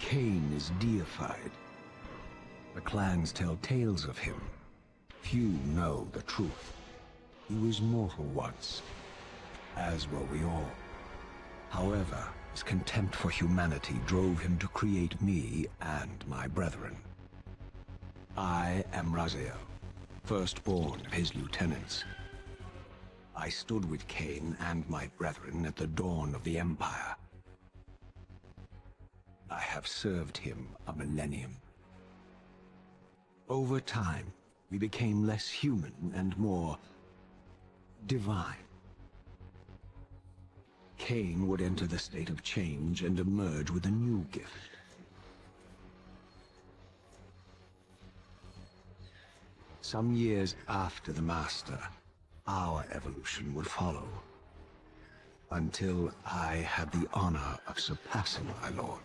Kain is deified. The clans tell tales of him. Few know the truth. He was mortal once, as were we all. However, his contempt for humanity drove him to create me and my brethren. I am Raziel, firstborn of his lieutenants. I stood with Kain and my brethren at the dawn of the Empire. I have served him a millennium. Over time, we became less human and more divine. Kain would enter the state of change and emerge with a new gift. Some years after the Master, our evolution would follow, until I had the honor of surpassing my lord.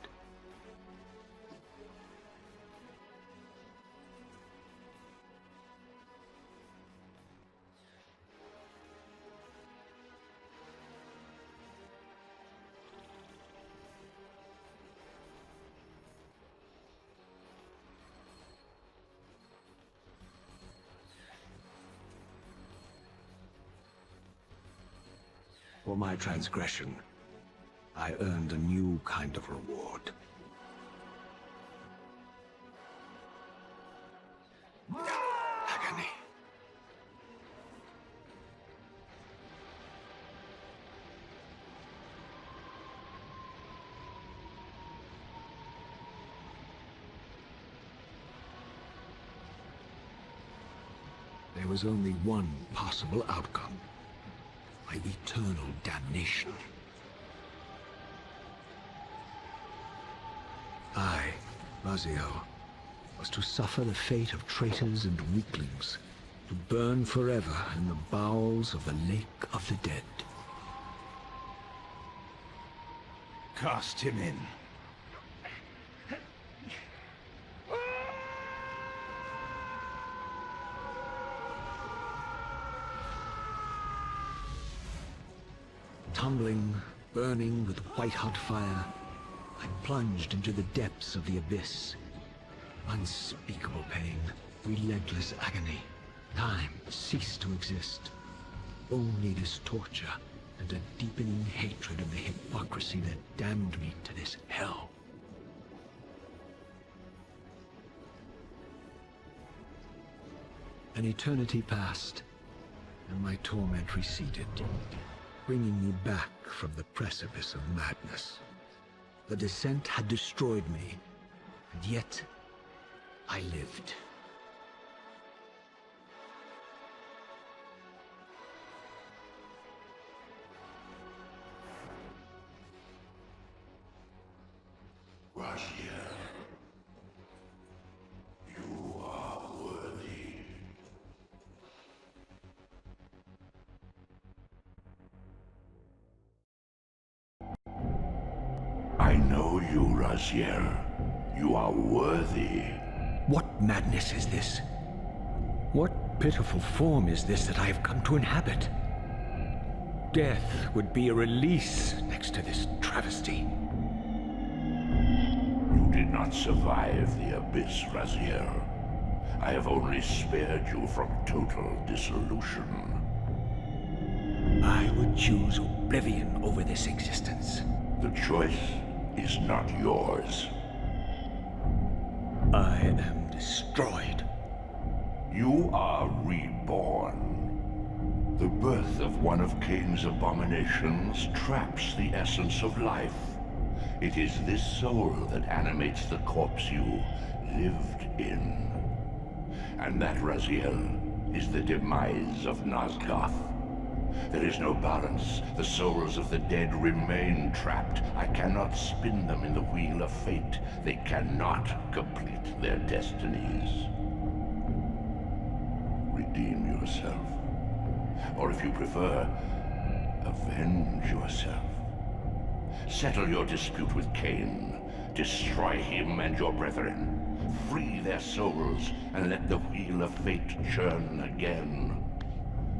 For my transgression, I earned a new kind of reward. Agony. There was only one possible outcome. My eternal damnation. I, Raziel, was to suffer the fate of traitors and weaklings, to burn forever in the bowels of the Lake of the Dead. Cast him in. Tumbling, burning with white-hot fire, I plunged into the depths of the abyss. Unspeakable pain, relentless agony. Time ceased to exist. Only this torture and a deepening hatred of the hypocrisy that damned me to this hell. An eternity passed, and my torment receded, bringing me back from the precipice of madness. The descent had destroyed me, and yet I lived. Raziel, you are worthy. I know you, Raziel. You are worthy. What madness is this? What pitiful form is this that I have come to inhabit? Death would be a release next to this travesty. You did not survive the abyss, Raziel. I have only spared you from total dissolution. I would choose oblivion over this existence. The choice is not yours. I am destroyed. You are reborn. The birth of one of Kain's abominations traps the essence of life. It is this soul that animates the corpse you lived in. And that, Raziel, is the demise of Nazgoth. There is no balance. The souls of the dead remain trapped. I cannot spin them in the wheel of fate. They cannot complete their destinies. Redeem yourself. Or if you prefer, avenge yourself. Settle your dispute with Kain. Destroy him and your brethren. Free their souls and let the wheel of fate churn again.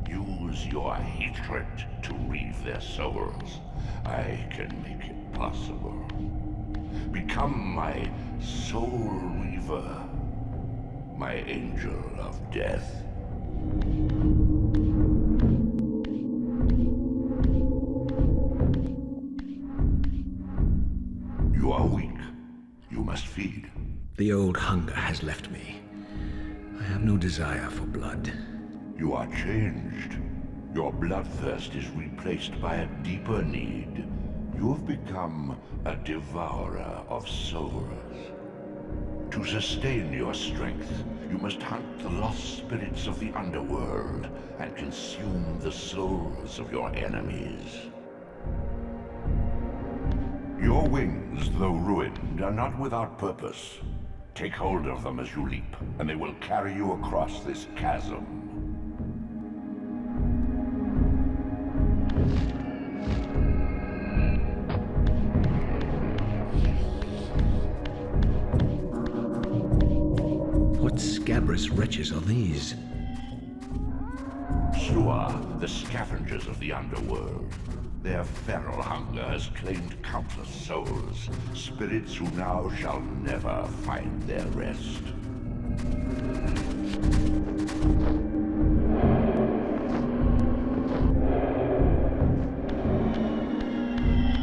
Use your hatred to reave their souls. I can make it possible. Become my Soul Reaver, my angel of death. You are weak. You must feed. The old hunger has left me. I have no desire for blood. You are changed. Your bloodthirst is replaced by a deeper need. You have become a devourer of souls. To sustain your strength, you must hunt the lost spirits of the underworld and consume the souls of your enemies. Your wings, though ruined, are not without purpose. Take hold of them as you leap, and they will carry you across this chasm. What scabrous wretches are these? Slua, the scavengers of the underworld. Their feral hunger has claimed countless souls, spirits who now shall never find their rest.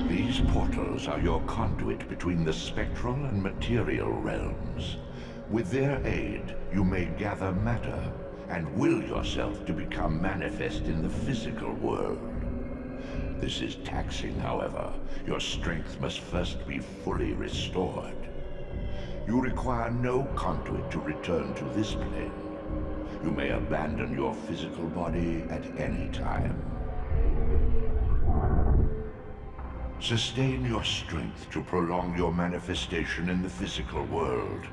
These portals are your conduit between the spectral and material realms. With their aid, you may gather matter and will yourself to become manifest in the physical world. This is taxing, however. Your strength must first be fully restored. You require no conduit to return to this plane. You may abandon your physical body at any time. Sustain your strength to prolong your manifestation in the physical world.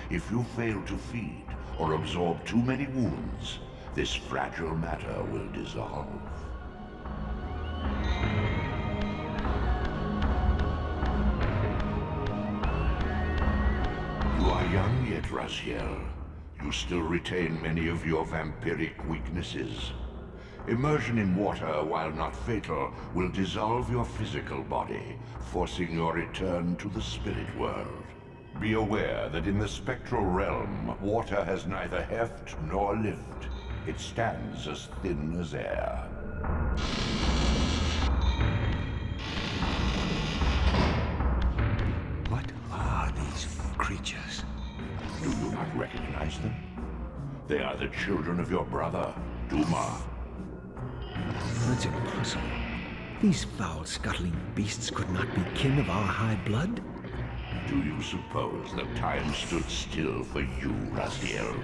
If you fail to feed or absorb too many wounds, this fragile matter will dissolve. You are young yet, Raziel. You still retain many of your vampiric weaknesses. Immersion in water, while not fatal, will dissolve your physical body, forcing your return to the spirit world. Be aware that in the spectral realm, water has neither heft nor lift. It stands as thin as air. What are these creatures? Do you not recognize them? They are the children of your brother, Dumah. That's impossible. These foul, scuttling beasts could not be kin of our high blood? Do you suppose that time stood still for you, Raziel?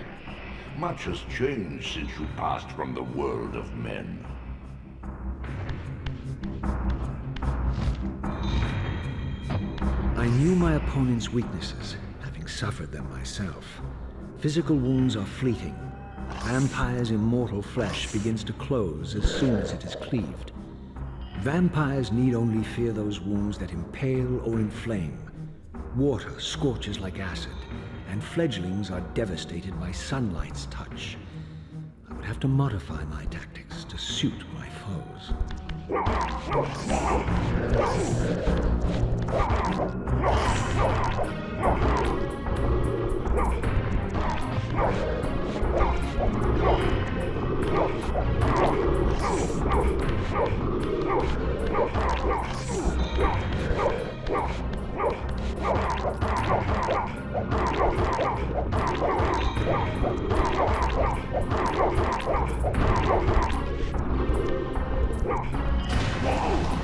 Much has changed since you passed from the world of men. I knew my opponent's weaknesses, having suffered them myself. Physical wounds are fleeting. Vampire's immortal flesh begins to close as soon as it is cleaved. Vampires need only fear those wounds that impale or inflame. Water scorches like acid, and fledglings are devastated by sunlight's touch. I would have to modify my tactics to suit my foes.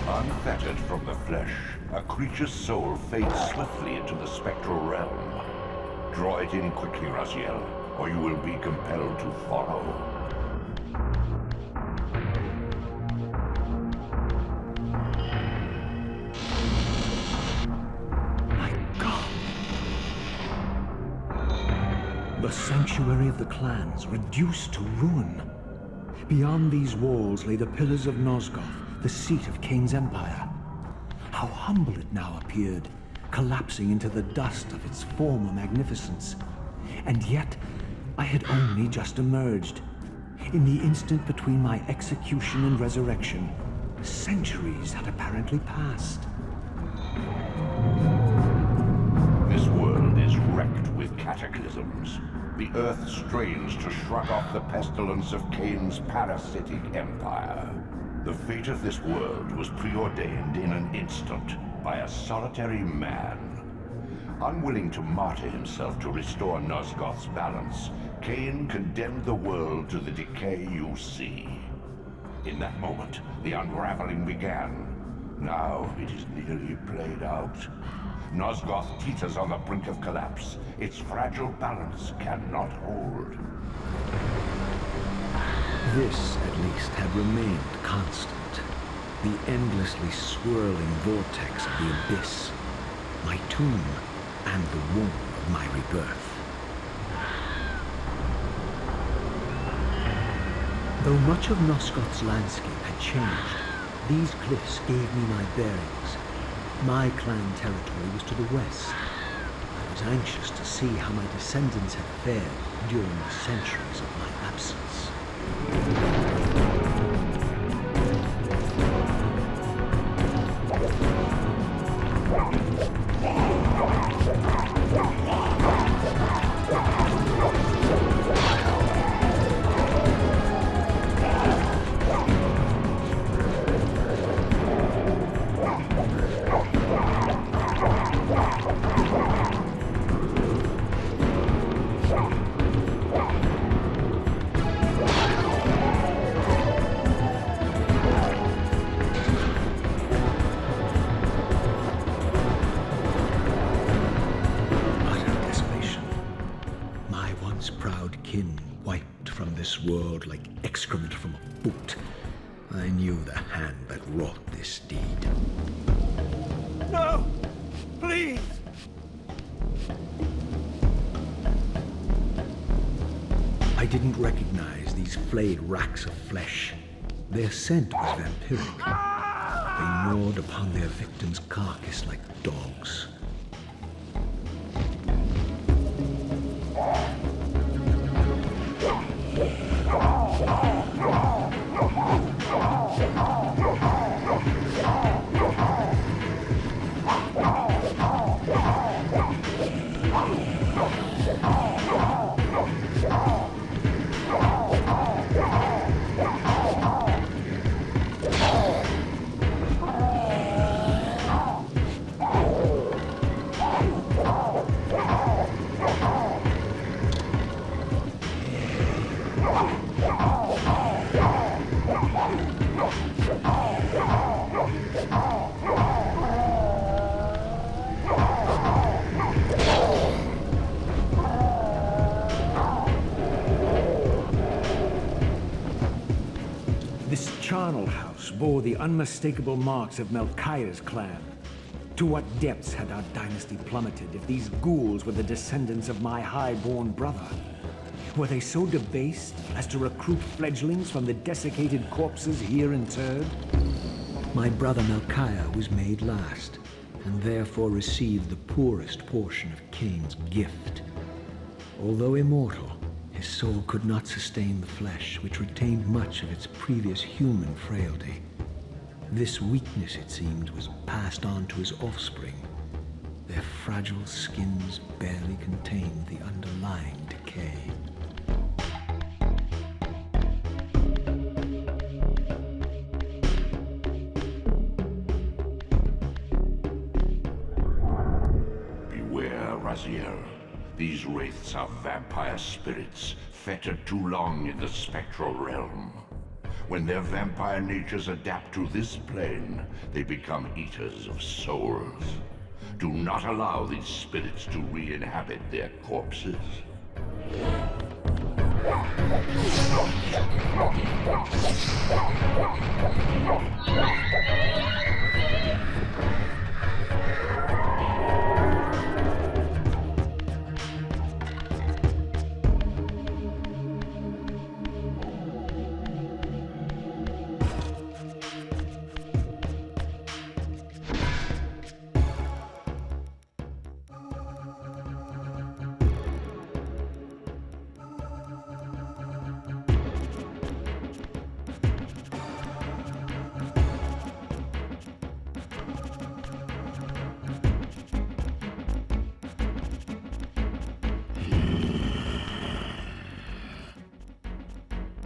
Unfettered from the flesh, a creature's soul fades swiftly into the spectral realm. Draw it in quickly, Raziel, or you will be compelled to follow. My God! The sanctuary of the clans reduced to ruin. Beyond these walls lay the pillars of Nosgoth, the seat of Kain's empire. How humble it now appeared, collapsing into the dust of its former magnificence. And yet, I had only just emerged. In the instant between my execution and resurrection, centuries had apparently passed. cataclysms, the Earth strains to shrug off the pestilence of Kain's parasitic empire. The fate of this world was preordained in an instant by a solitary man. Unwilling to martyr himself to restore Nosgoth's balance, Kain condemned the world to the decay you see. In that moment, the unraveling began. Now it is nearly played out. Nosgoth teeters on the brink of collapse. Its fragile balance cannot hold. This, at least, had remained constant. The endlessly swirling vortex of the abyss. My tomb and the womb of my rebirth. Though much of Nosgoth's landscape had changed, these cliffs gave me my bearings. My clan territory was to the west. I was anxious to see how my descendants had fared during the centuries of my absence. World like excrement from a boot. I knew the hand that wrought this deed. No! Please! I didn't recognize these flayed racks of flesh. Their scent was vampiric. They gnawed upon their victim's carcass like dogs. Bore the unmistakable marks of Melchiah's clan. To what depths had our dynasty plummeted if these ghouls were the descendants of my high-born brother? Were they so debased as to recruit fledglings from the desiccated corpses here interred? My brother Melchiah was made last, and therefore received the poorest portion of Kain's gift. Although immortal, his soul could not sustain the flesh, which retained much of its previous human frailty. This weakness, it seemed, was passed on to his offspring. Their fragile skins barely contained the underlying decay. Beware, Raziel. These wraiths are vampire spirits, fettered too long in the spectral realm. When their vampire natures adapt to this plane, they become eaters of souls. Do not allow these spirits to re-inhabit their corpses.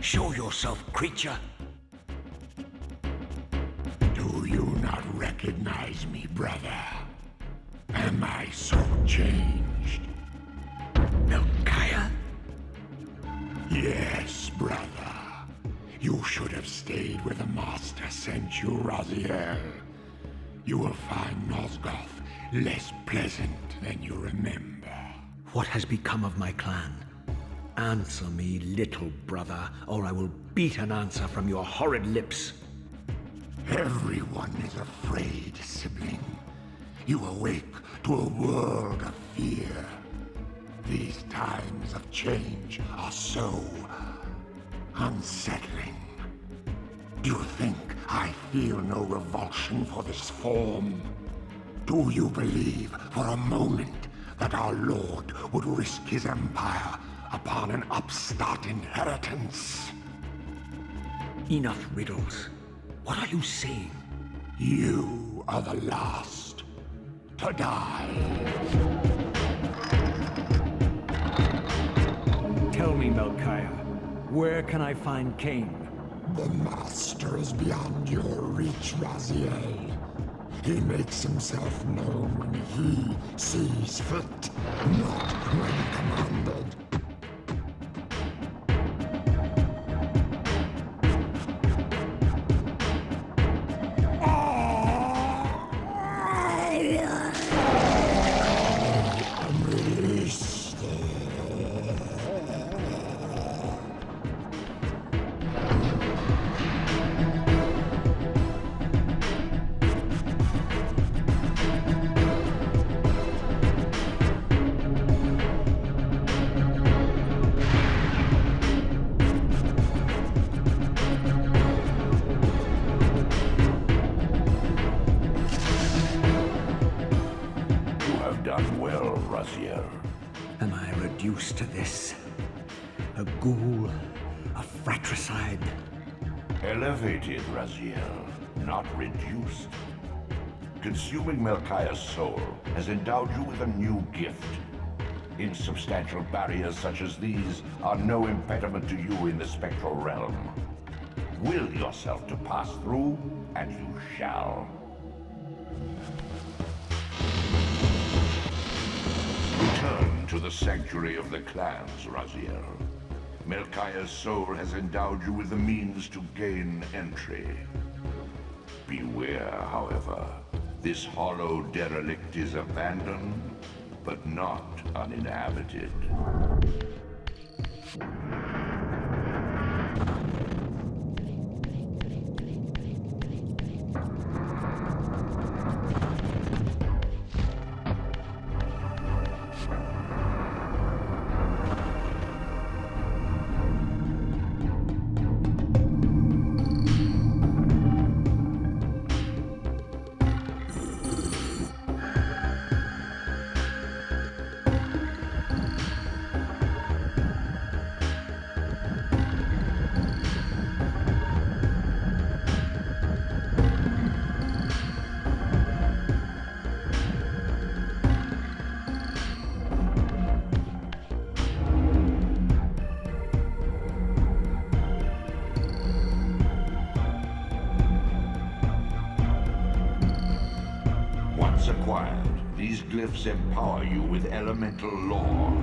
Show yourself, creature! Do you not recognize me, brother? Am I so changed? Melchiah? Yes, brother. You should have stayed where the Master sent you, Raziel. You will find Nosgoth less pleasant than you remember. What has become of my clan? Answer me, little brother, or I will beat an answer from your horrid lips. Everyone is afraid, sibling. You awake to a world of fear. These times of change are so unsettling. Do you think I feel no revulsion for this form? Do you believe for a moment that our Lord would risk his empire upon an upstart inheritance? Enough riddles. What are you saying? You are the last to die. Tell me, Melchiah, where can I find Kain? The Master is beyond your reach, Raziel. He makes himself known when he sees fit, not when commanded. Am I reduced to this? A ghoul? A fratricide? Elevated, Raziel, not reduced. Consuming Melchiah's soul has endowed you with a new gift. Insubstantial barriers such as these are no impediment to you in the spectral realm. Will yourself to pass through, and you shall. Return to the sanctuary of the clans, Raziel. Melchiah's soul has endowed you with the means to gain entry. Beware, however. This hollow derelict is abandoned, but not uninhabited. These glyphs empower you with elemental lore.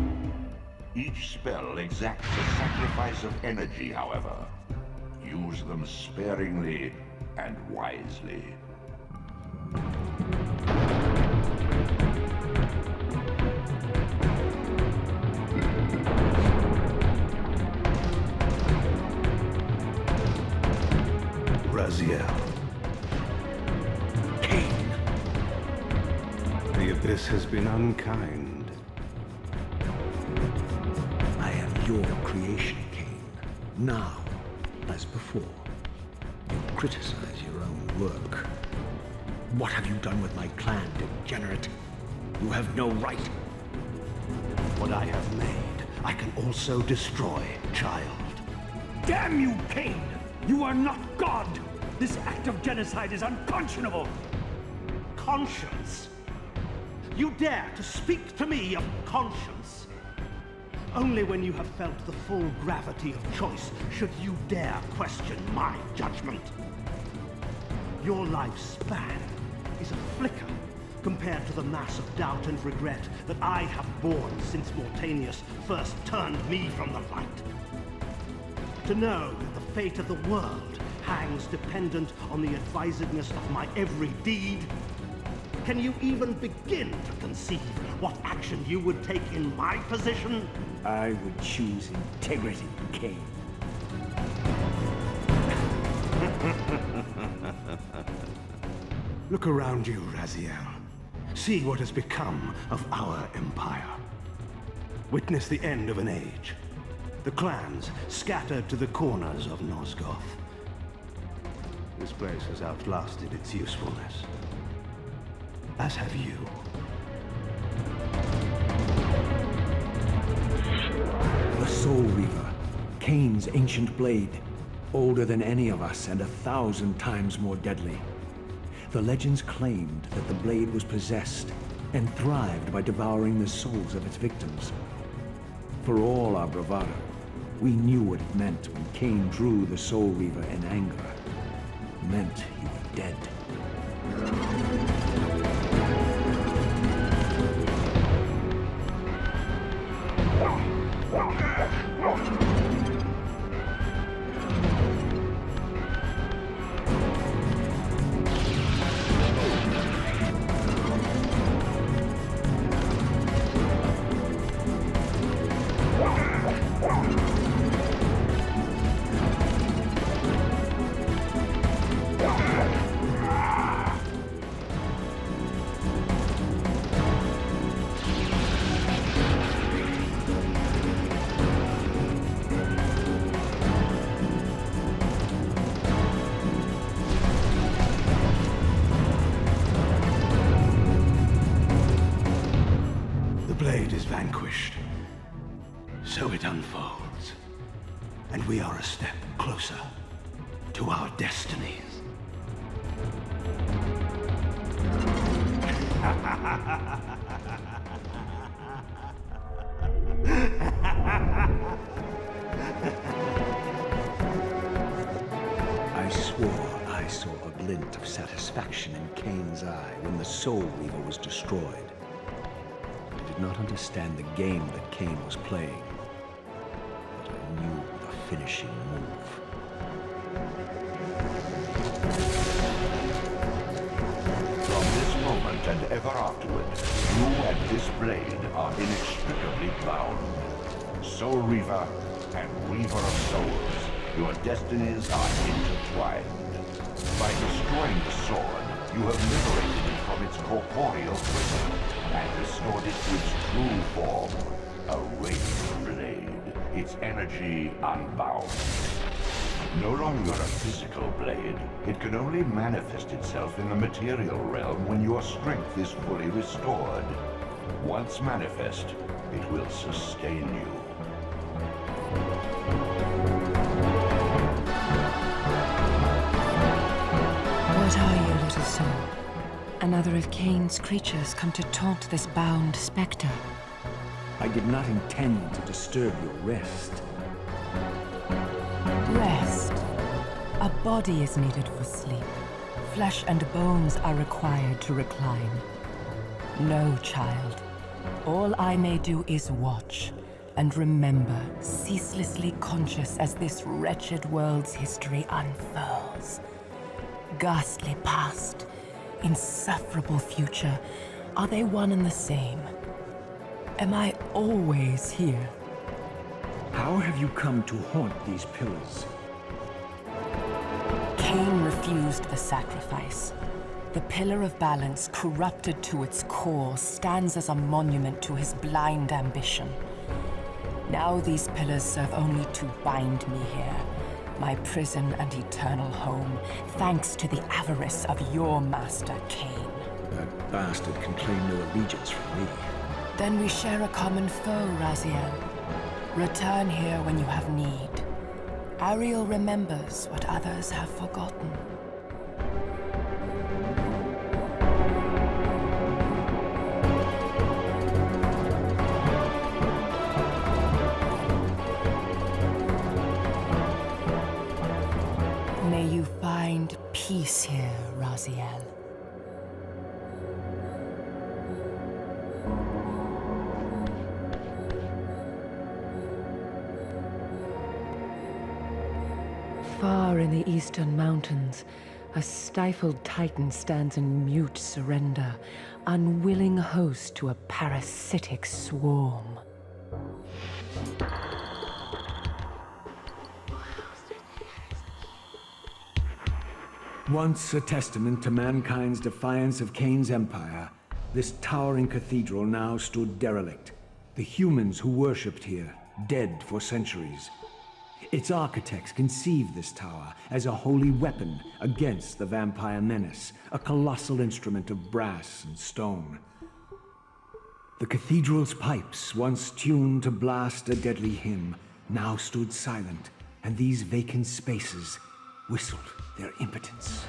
Each spell exacts a sacrifice of energy, however. Use them sparingly and wisely. Raziel. The abyss has been unkind. I am your creation, Kain. Now, as before, you criticize your own work. What have you done with my clan, degenerate? You have no right. What I have made, I can also destroy, child. Damn you, Kain! You are not God! This act of genocide is unconscionable! Conscience? You dare to speak to me of conscience? Only when you have felt the full gravity of choice should you dare question my judgment. Your life's span is a flicker compared to the mass of doubt and regret that I have borne since Mortanius first turned me from the light. To know that the fate of the world hangs dependent on the advisedness of my every deed? Can you even begin to conceive what action you would take in my position? I would choose integrity, Kain. Look around you, Raziel. See what has become of our empire. Witness the end of an age. The clans scattered to the corners of Nosgoth. This place has outlasted its usefulness. As have you. The Soul Reaver, Kain's ancient blade, older than any of us and 1,000 times more deadly. The legends claimed that the blade was possessed and thrived by devouring the souls of its victims. For all our bravado, we knew what it meant when Kain drew the Soul Reaver in anger. It meant he was dead. Vanquished. So it unfolds. And we are a step closer to our destinies. I swore I saw a glint of satisfaction in Kain's eye when the Soul Reaver was destroyed. I did not understand the game that Kain was playing, but I knew the finishing move. From this moment and ever afterward, you and this blade are inextricably bound. Soul Reaver and Reaver of Souls, your destinies are intertwined. By destroying the sword, you have liberated it from its corporeal prison and restored it to its true form, a wraith blade, its energy unbound. No longer a physical blade, it can only manifest itself in the material realm when your strength is fully restored. Once manifest, it will sustain you. What are you, little soul? Another of Kain's creatures come to taunt this bound specter. I did not intend to disturb your rest. Rest. A body is needed for sleep. Flesh and bones are required to recline. No, child. All I may do is watch and remember, ceaselessly conscious as this wretched world's history unfurls. Ghastly past, insufferable future, are they one and the same? Am I always here? How have you come to haunt these pillars? Kain refused the sacrifice. The pillar of balance, corrupted to its core, stands as a monument to his blind ambition. Now these pillars serve only to bind me here, my prison and eternal home, thanks to the avarice of your master, Kain. That bastard can claim no allegiance from me. Then we share a common foe, Raziel. Return here when you have need. Ariel remembers what others have forgotten. peace here, Raziel. Far in the eastern mountains, a stifled titan stands in mute surrender, unwilling host to a parasitic swarm. Once a testament to mankind's defiance of Kain's empire, this towering cathedral now stood derelict. The humans who worshipped here, dead for centuries. Its architects conceived this tower as a holy weapon against the vampire menace, a colossal instrument of brass and stone. The cathedral's pipes, once tuned to blast a deadly hymn, now stood silent, and these vacant spaces whistled their impotence.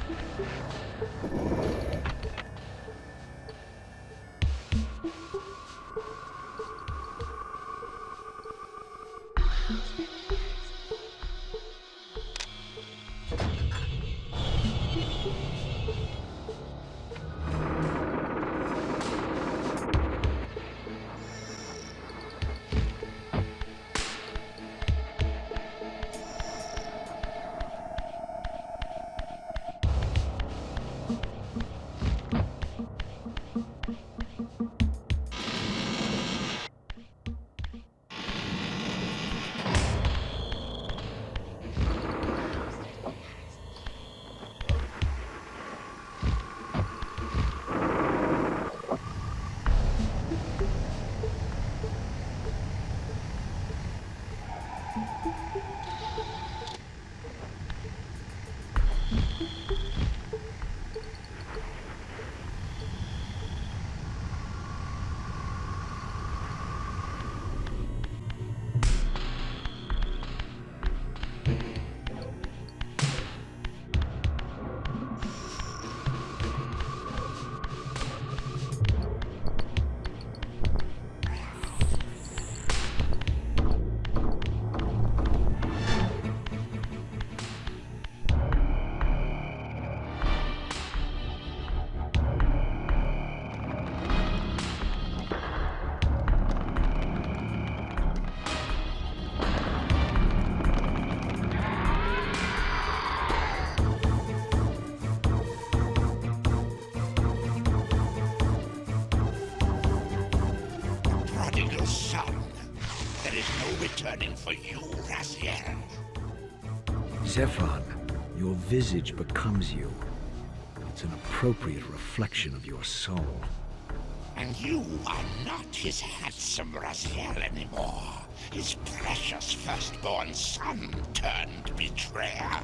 For you, Raziel. Zephon, your visage becomes you. It's an appropriate reflection of your soul. And you are not his handsome Raziel anymore. His precious firstborn son turned betrayer.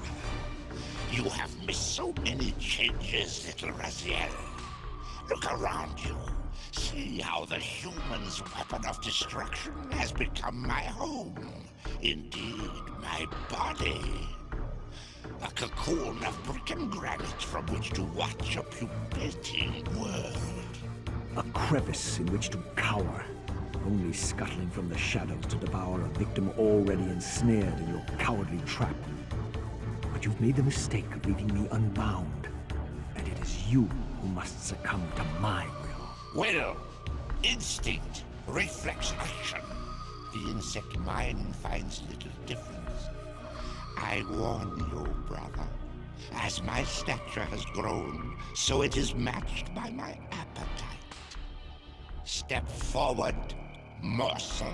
You have missed so many changes, little Raziel. Look around you. See how the human's weapon of destruction has become my home. Indeed, my body. A cocoon of brick and granite from which to watch a pupating world. A crevice in which to cower, only scuttling from the shadows to devour a victim already ensnared in your cowardly trap. But you've made the mistake of leaving me unbound, and it is you who must succumb to my will. Will, instinct, reflex action. The insect mind finds little difference. I warn you, brother. As my stature has grown, so it is matched by my appetite. Step forward, morsel.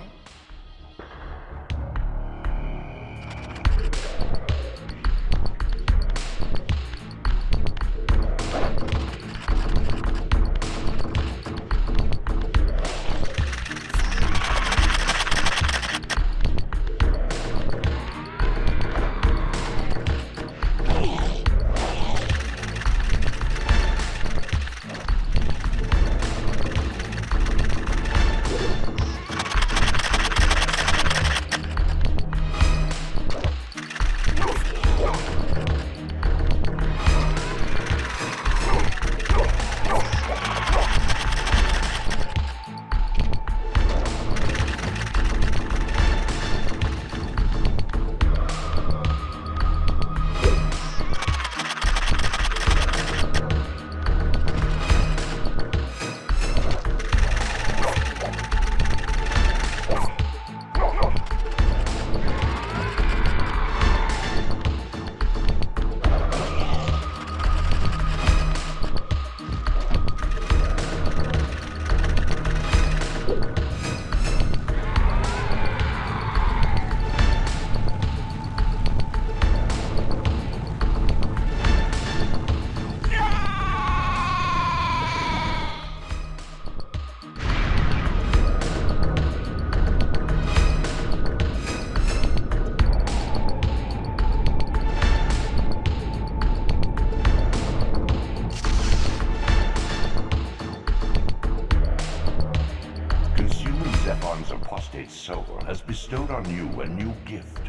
Zephon's apostate soul has bestowed on you a new gift.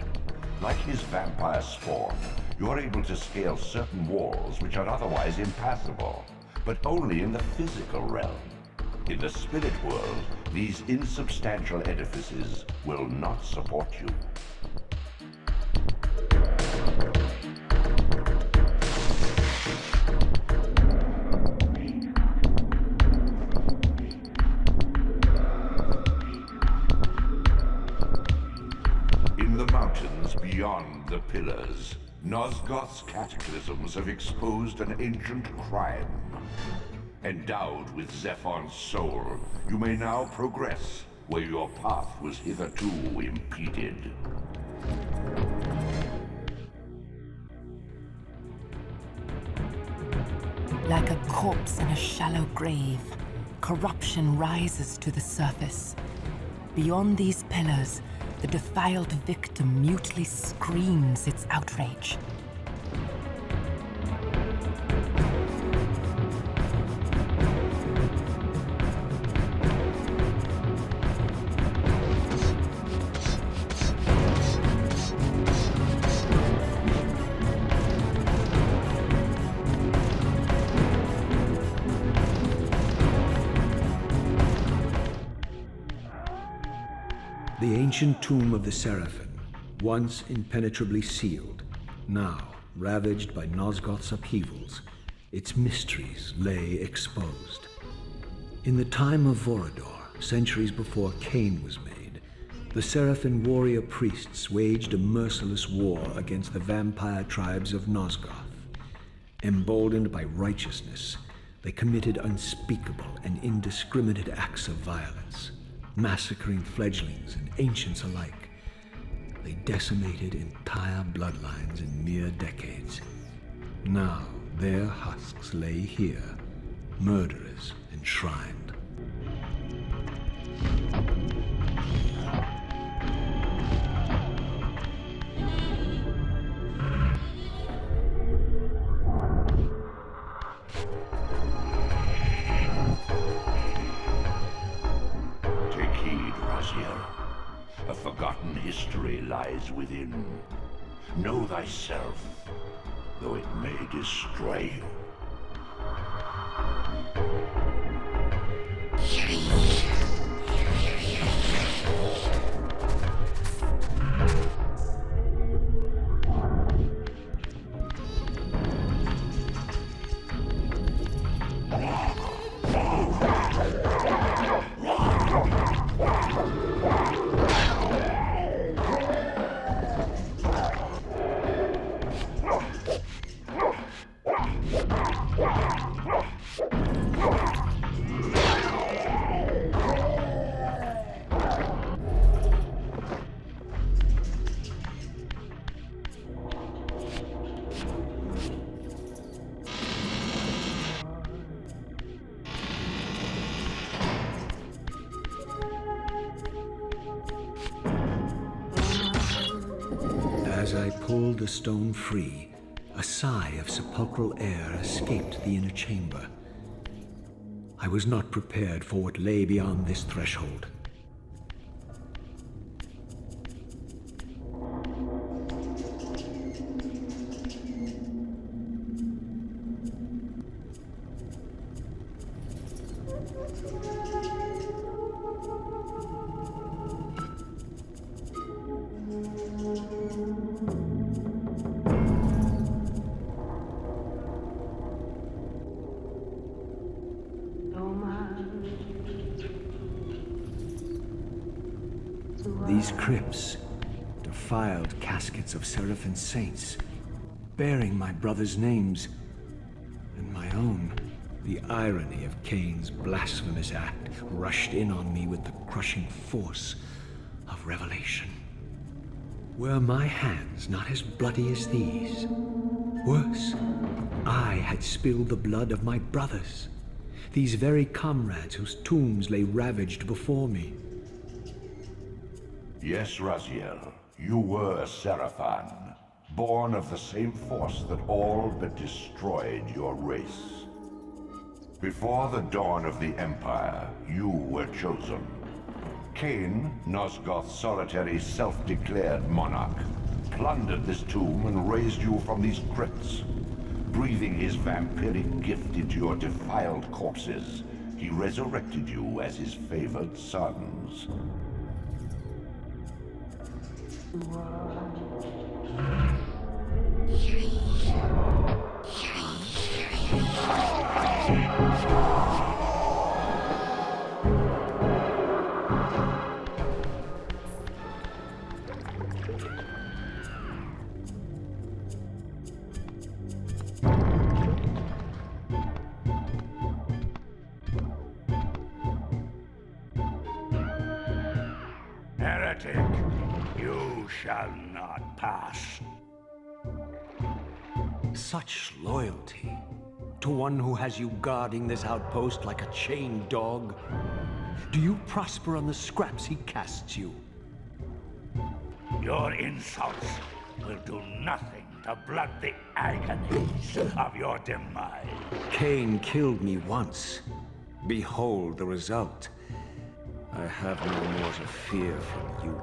Like his vampire spawn, you're able to scale certain walls which are otherwise impassable, but only in the physical realm. In the spirit world, these insubstantial edifices will not support you. In the mountains beyond the pillars, Nosgoth's cataclysms have exposed an ancient crime. Endowed with Zephon's soul, you may now progress where your path was hitherto impeded. Like a corpse in a shallow grave, corruption rises to the surface. Beyond these pillars, the defiled victim mutely screams its outrage. The ancient tomb of the Sarafan, once impenetrably sealed, now ravaged by Nosgoth's upheavals, its mysteries lay exposed. In the time of Vorador, centuries before Kain was made, the Sarafan warrior priests waged a merciless war against the vampire tribes of Nosgoth. Emboldened by righteousness, they committed unspeakable and indiscriminate acts of violence, massacring fledglings and ancients alike. They decimated entire bloodlines in mere decades. Now their husks lay here, murderers enshrined. A forgotten history lies within. Know thyself, though it may destroy you. As I pulled the stone free, a sigh of sepulchral air escaped the inner chamber. I was not prepared for what lay beyond this threshold. These crypts, defiled caskets of Sarafan saints, bearing my brothers' names, and my own. The irony of Kain's blasphemous act rushed in on me with the crushing force of revelation. Were my hands not as bloody as these? Worse, I had spilled the blood of my brothers, these very comrades whose tombs lay ravaged before me. Yes, Raziel, you were Sarafan, born of the same force that all but destroyed your race. Before the dawn of the Empire, you were chosen. Kain, Nosgoth's solitary self-declared monarch, plundered this tomb and raised you from these crypts. Breathing his vampiric gift into your defiled corpses, he resurrected you as his favored sons. Heretic, you shall not pass. Such loyalty to one who has you guarding this outpost like a chained dog? Do you prosper on the scraps he casts you? Your insults will do nothing to blunt the agonies of your demise. Kain killed me once. Behold the result. I have no more to fear from you.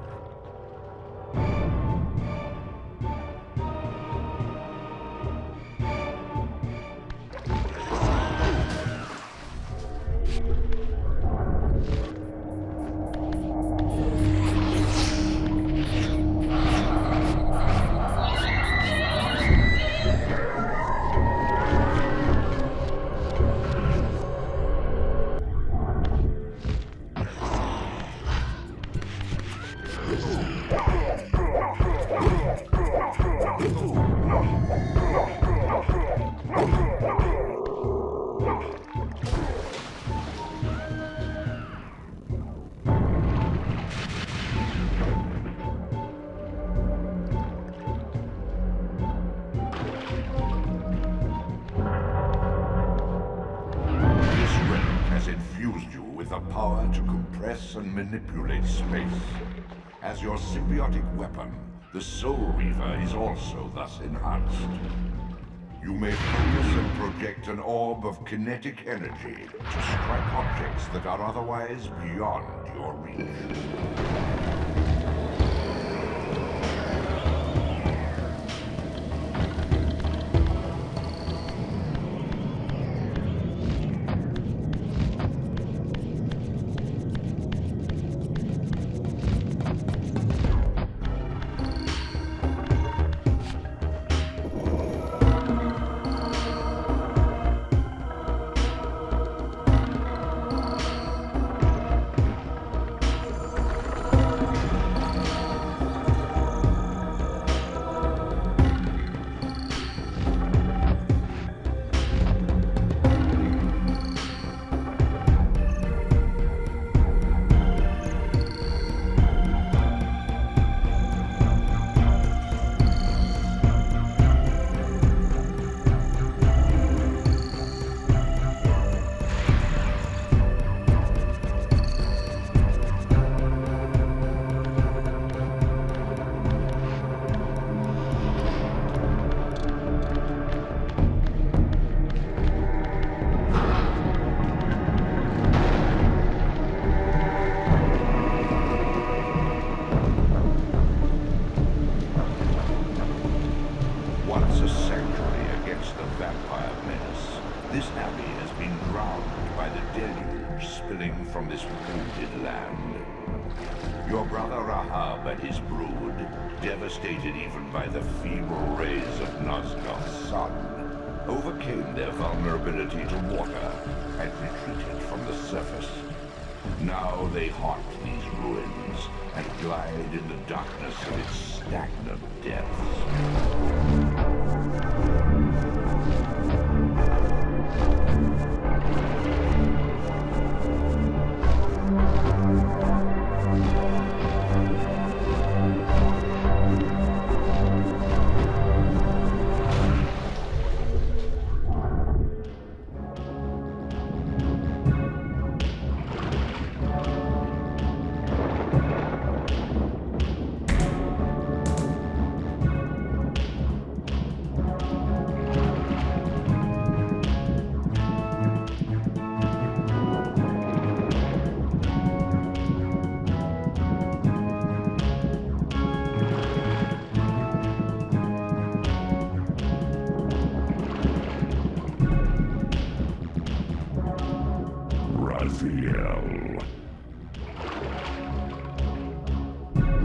And manipulate space. As your symbiotic weapon, the Soul Reaver is also thus enhanced. You may focus and project an orb of kinetic energy to strike objects that are otherwise beyond your reach. From this wounded land. Your brother Rahab and his brood, devastated even by the feeble rays of Nosgoth's sun, overcame their vulnerability to water and retreated from the surface. Now they haunt these ruins and glide in the darkness of its stagnant depths.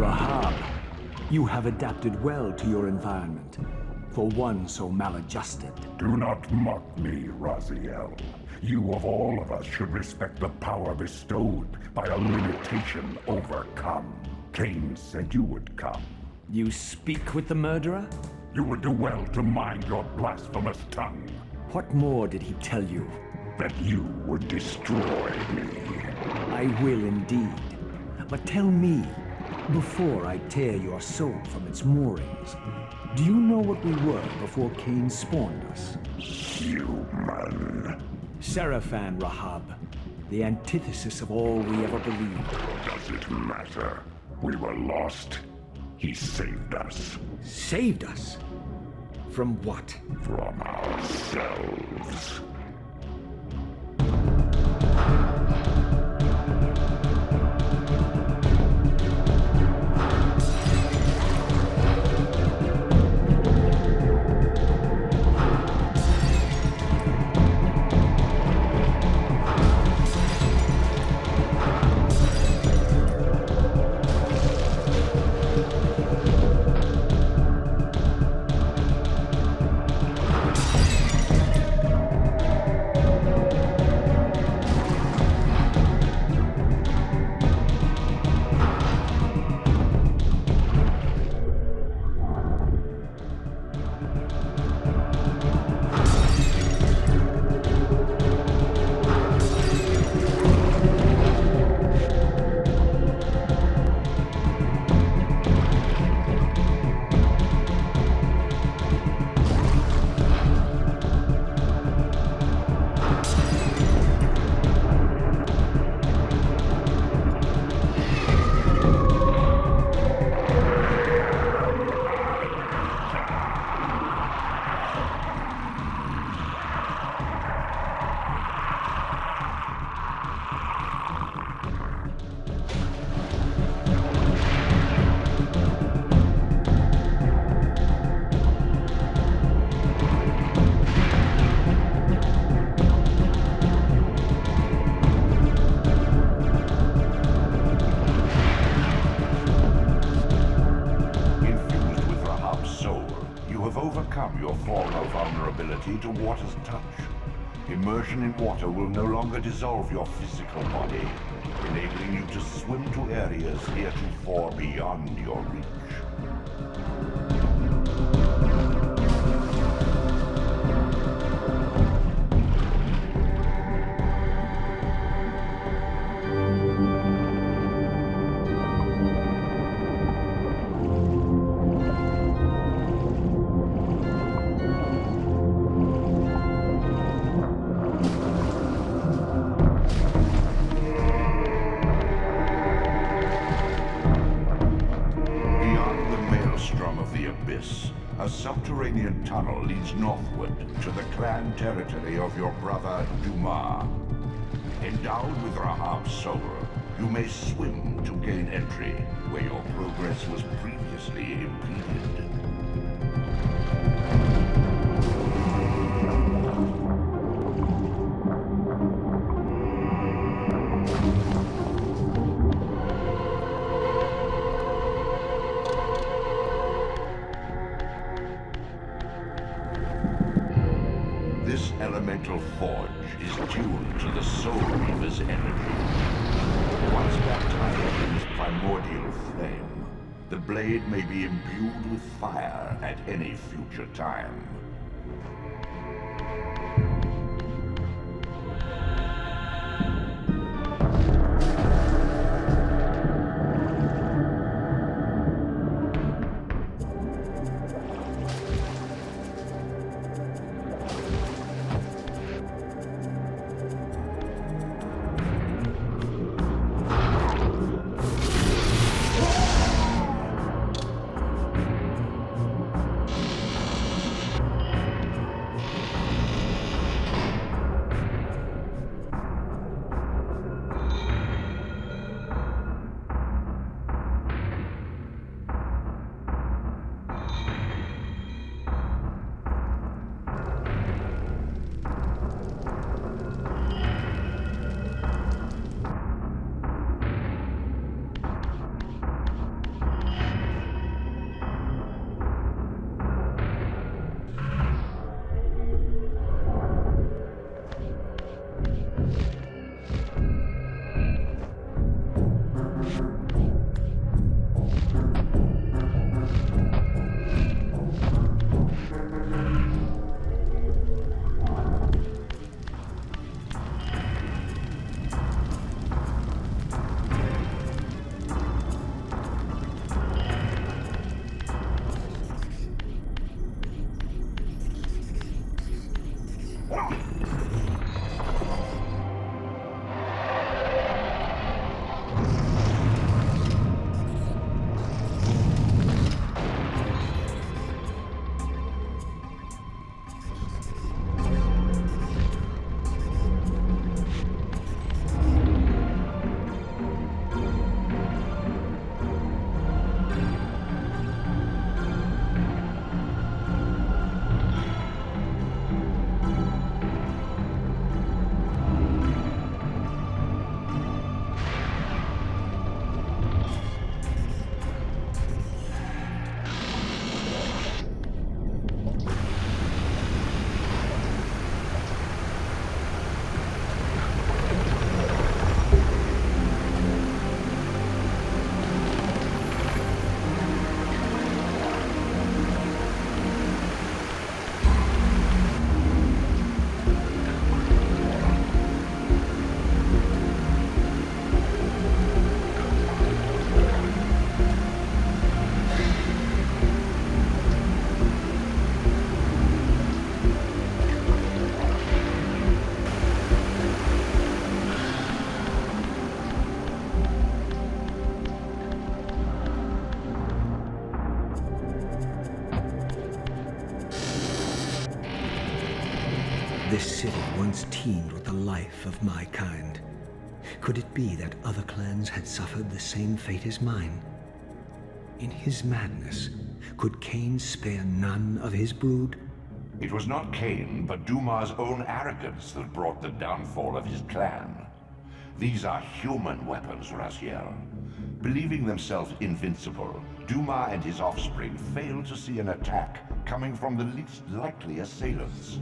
Rahab, you have adapted well to your environment, for one so maladjusted. Do not mock me, Raziel. You of all of us should respect the power bestowed by a limitation overcome. Kain said you would come. You speak with the murderer? You would do well to mind your blasphemous tongue. What more did he tell you? That you would destroy me. I will indeed. But tell me, before I tear your soul from its moorings, do you know what we were before Kain spawned us? Human. Sarafan, Rahab. The antithesis of all we ever believed. Does it matter? We were lost. He saved us. Saved us? From what? From ourselves. To water's touch. Immersion in water will no longer dissolve your physical body, enabling you to swim to areas heretofore beyond your reach. A subterranean tunnel leads northward to the clan territory of your brother Dumah. Endowed with Rahab's soul, you may swim to gain entry where your progress was previously impeded. This elemental forge is tuned to the Soul Reaver's energy. Once baptized in this primordial flame, the blade may be imbued with fire at any future time. This city once teemed with the life of my kind. Could it be that other clans had suffered the same fate as mine? In his madness, could Kain spare none of his brood? It was not Kain, but Dumah's own arrogance that brought the downfall of his clan. These are human weapons, Raziel. Believing themselves invincible, Dumah and his offspring failed to see an attack coming from the least likely assailants.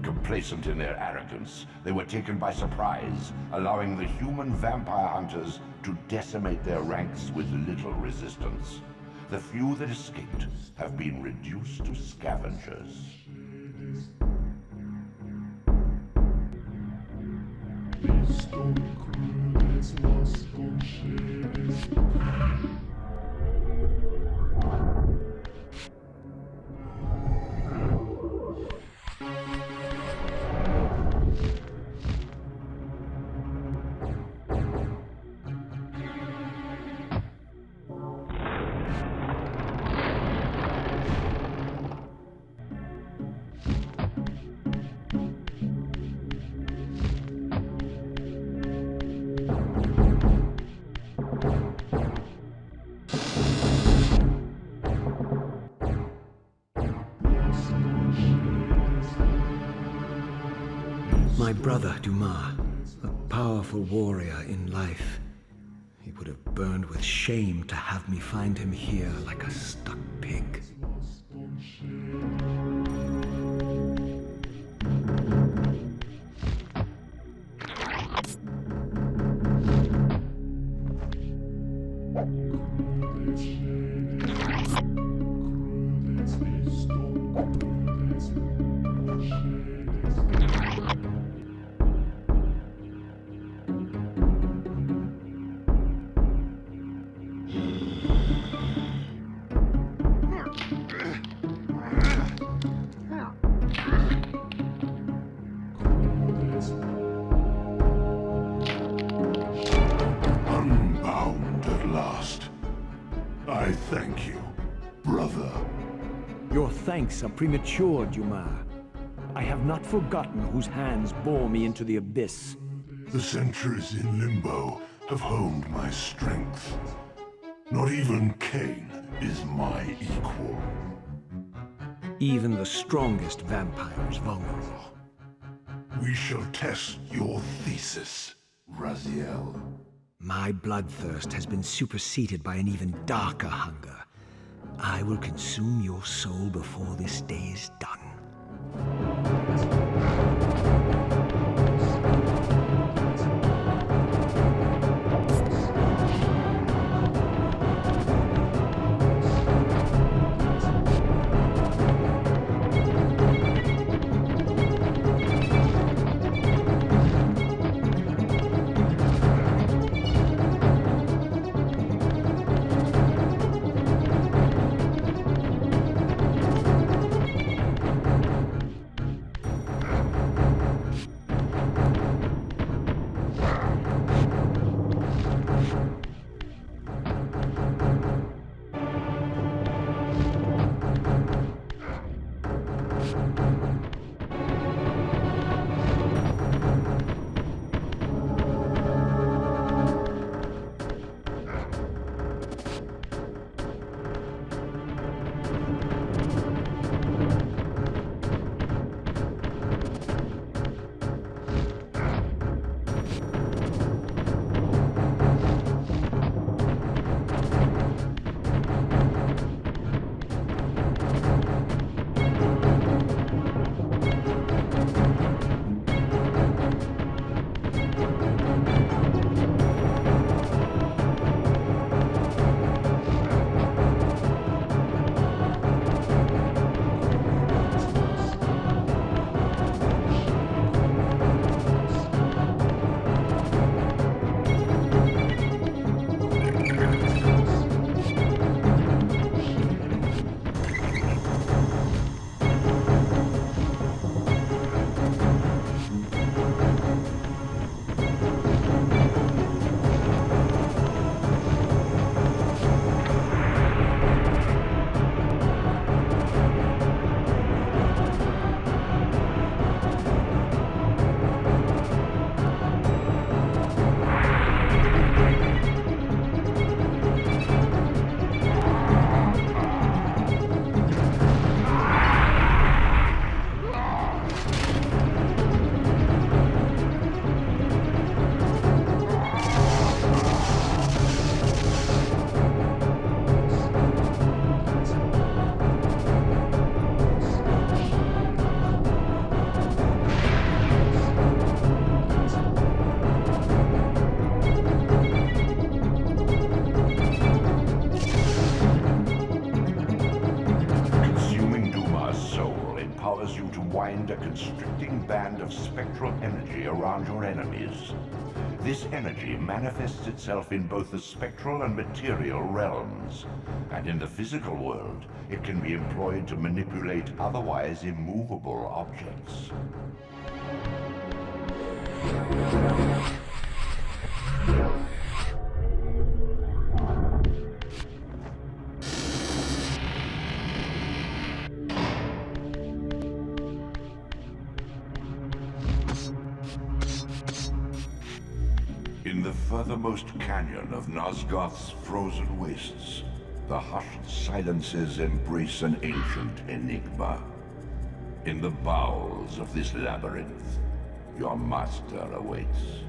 Complacent in their arrogance, they were taken by surprise, allowing the human vampire hunters to decimate their ranks with little resistance. The few that escaped have been reduced to scavengers. My brother, Dumah, a powerful warrior in life. He would have burned with shame to have me find him here like a stuck pig. Unbound at last. I thank you, brother. Your thanks are premature, Dumah. I have not forgotten whose hands bore me into the abyss. The centuries in limbo have honed my strength. Not even Kain is my equal. Even the strongest vampire is vulnerable. We shall test your thesis, Raziel. My bloodthirst has been superseded by an even darker hunger. I will consume your soul before this day is done. wind a constricting band of spectral energy around your enemies. This energy manifests itself in both the spectral and material realms, and in the physical world, it can be employed to manipulate otherwise immovable objects. In the furthermost canyon of Nosgoth's frozen wastes, the hushed silences embrace an ancient enigma. In the bowels of this labyrinth, your master awaits.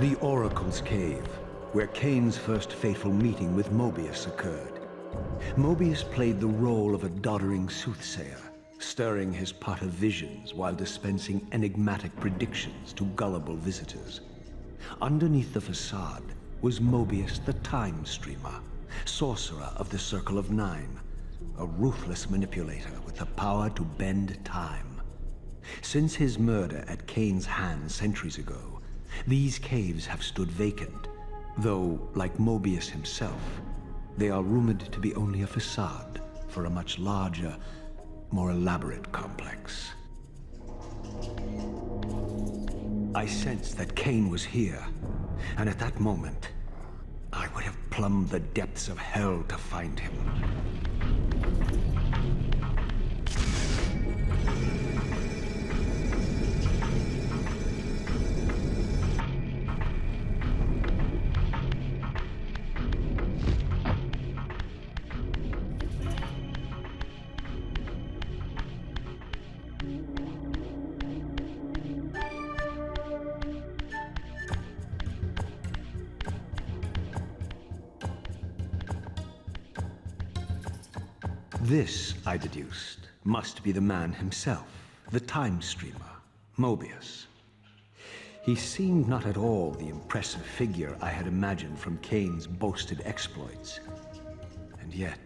The Oracle's Cave, where Kain's first fateful meeting with Mobius occurred. Mobius played the role of a doddering soothsayer, stirring his pot of visions while dispensing enigmatic predictions to gullible visitors. Underneath the facade was Mobius the Time Streamer, sorcerer of the Circle of Nine, a ruthless manipulator with the power to bend time. Since his murder at Kain's hands centuries ago, these caves have stood vacant, though, like Mobius himself, they are rumored to be only a facade for a much larger, more elaborate complex. I sensed that Kain was here, and at that moment, I plumb the depths of hell to find him. This, I deduced, must be the man himself, the time streamer, Mobius. He seemed not at all the impressive figure I had imagined from Kain's boasted exploits. And yet,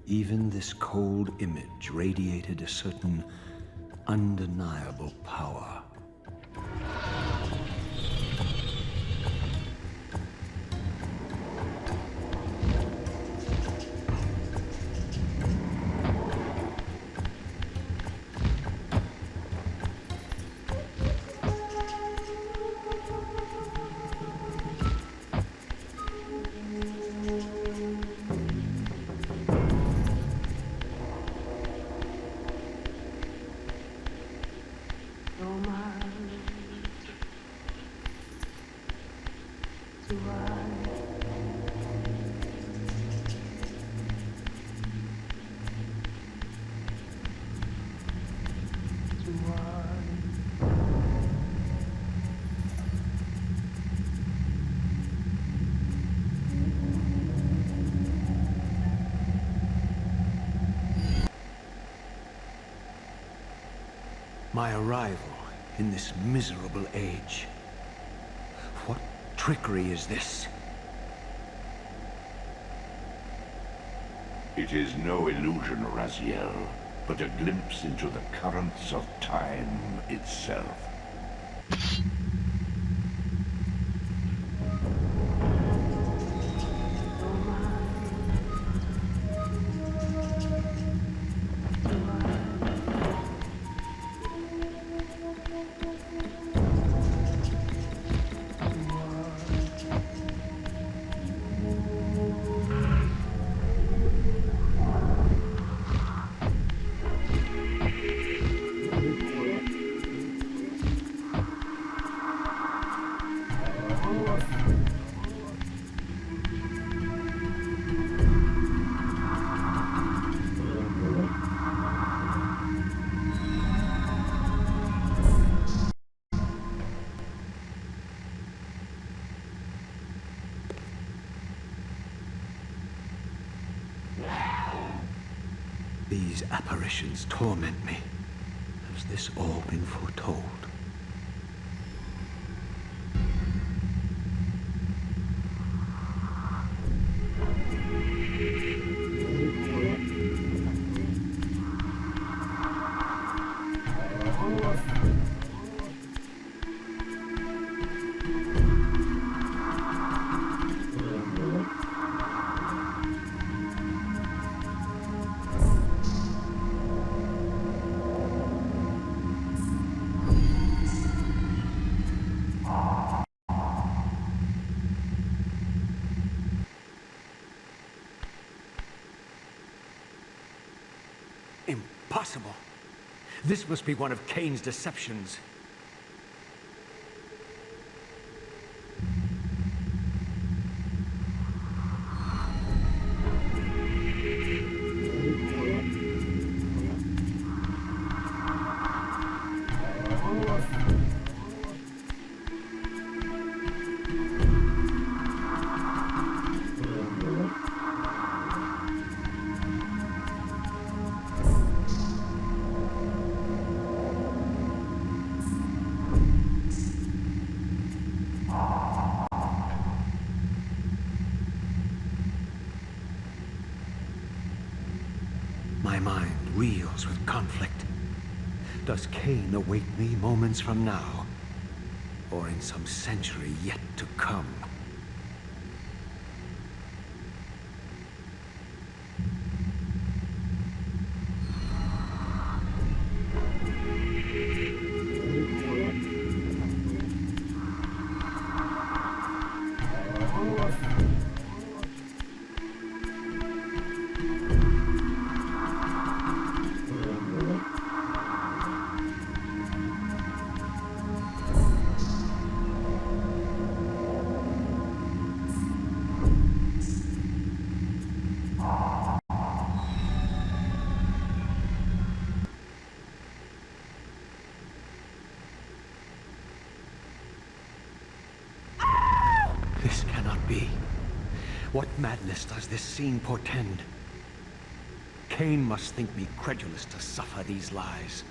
even this cold image radiated a certain undeniable power. My arrival in this miserable age. What trickery is this? It is no illusion, Raziel, but a glimpse into the currents of time itself. These apparitions torment me. Has this all been foretold? Impossible! This must be one of Kain's deceptions. My mind reels with conflict. Does Kain await me moments from now? Or in some century yet to come? be? What madness does this scene portend? Kain must think me credulous to suffer these lies.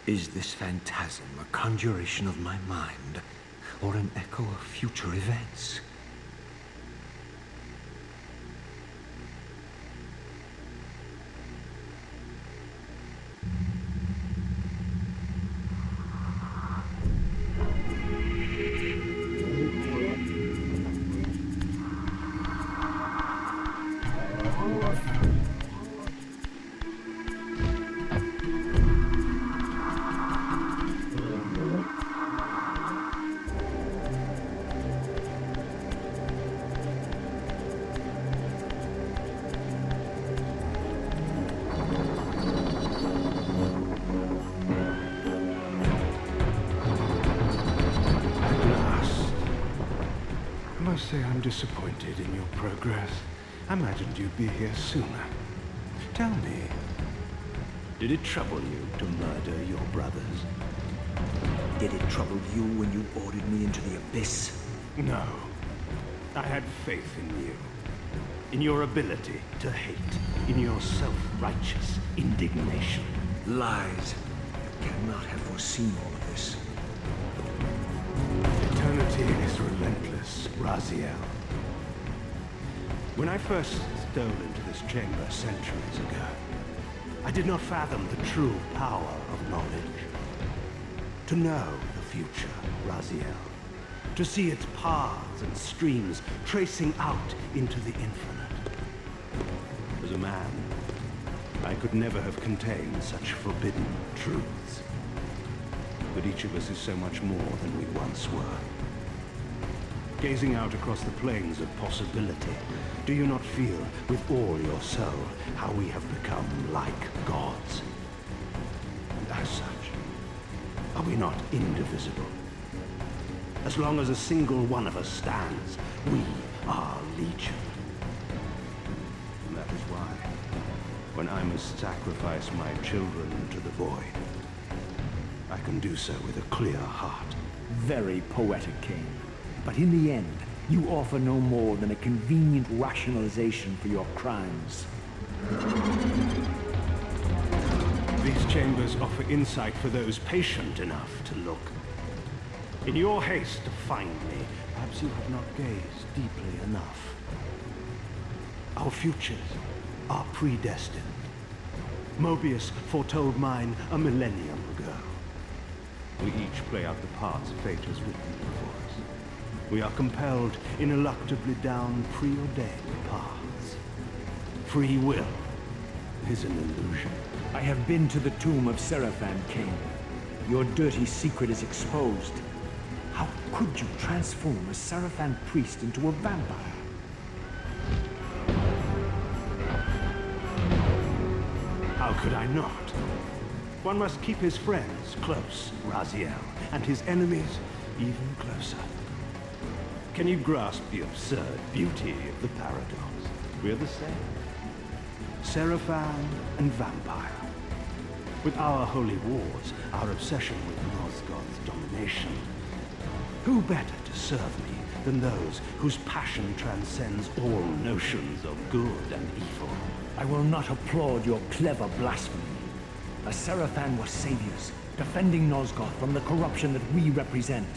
Is this phantasm a conjuration of my mind, or an echo of future events? I must say I'm disappointed in your progress. I imagined you'd be here sooner. Tell me, did it trouble you to murder your brothers? Did it trouble you when you ordered me into the abyss? No. I had faith in you. In your ability to hate. In your self-righteous indignation. Lies. You cannot have foreseen all of this. Eternity is relentless, Raziel. When I first stole into this chamber centuries ago, I did not fathom the true power of knowledge. To know the future, Raziel. To see its paths and streams tracing out into the infinite. As a man, I could never have contained such forbidden truths. But each of us is so much more than we once were. Gazing out across the plains of possibility, do you not feel with all your soul how we have become like gods? And as such, are we not indivisible? As long as a single one of us stands, we are legion. And that is why, when I must sacrifice my children to the void, I can do so with a clear heart. Very poetic, Kain. But in the end, you offer no more than a convenient rationalization for your crimes. These chambers offer insight for those patient enough to look. In your haste to find me, perhaps you have not gazed deeply enough. Our futures are predestined. Mobius foretold mine a millennium ago. We each play out the parts fate has written before us. We are compelled ineluctably down preordained paths. Free will is an illusion. I have been to the tomb of Sarafan, Kain. Your dirty secret is exposed. How could you transform a Sarafan priest into a vampire? How could I not? One must keep his friends close, Raziel, and his enemies even closer. Can you grasp the absurd beauty of the paradox? We're the same. Sarafan and vampire. With our holy wars, our obsession with Nosgoth's domination, who better to serve me than those whose passion transcends all notions of good and evil? I will not applaud your clever blasphemy. The Sarafan were saviors, defending Nosgoth from the corruption that we represent.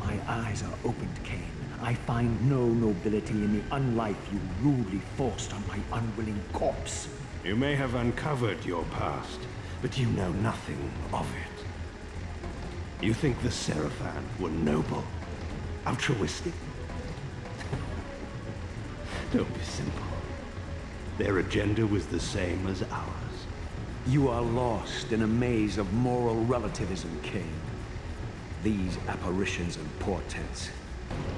My eyes are opened, Kain. I find no nobility in the unlife you rudely forced on my unwilling corpse. You may have uncovered your past, but you know nothing of it. You think the Sarafan were noble, altruistic? Don't be simple. Their agenda was the same as ours. You are lost in a maze of moral relativism, Kain. These apparitions and portents.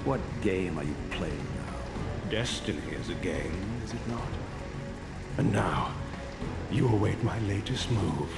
What game are you playing now? Destiny is a game, is it not? And now, you await my latest move.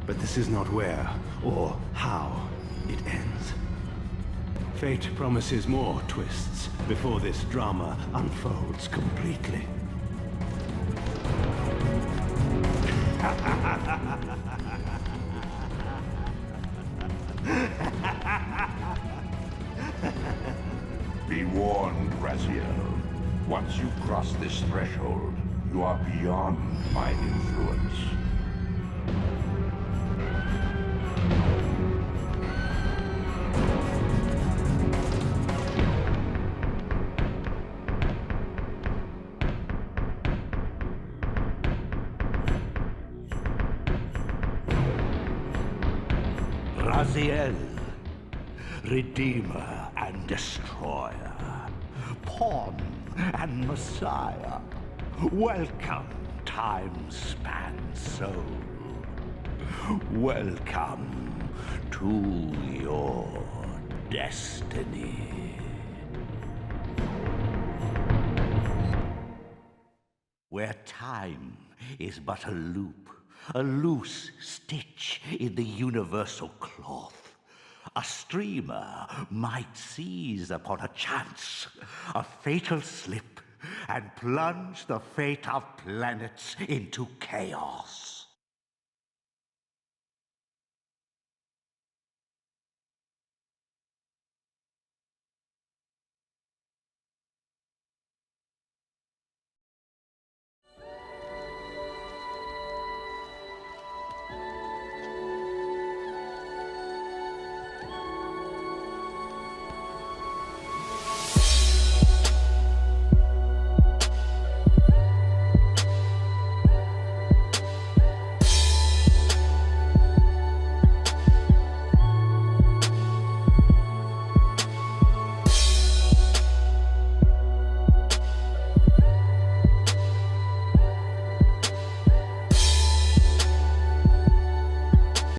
But this is not where or how it ends. Fate promises more twists before this drama unfolds completely. Be warned, Raziel. Once you cross this threshold, you are beyond my influence. Raziel, Redeemer and Destroyer, Pawn and Messiah. Welcome, time-span soul. Welcome to your destiny. Where time is but a loop, a loose stitch in the universal cloth. A streamer might seize upon a chance, a fatal slip, and plunge the fate of planets into chaos.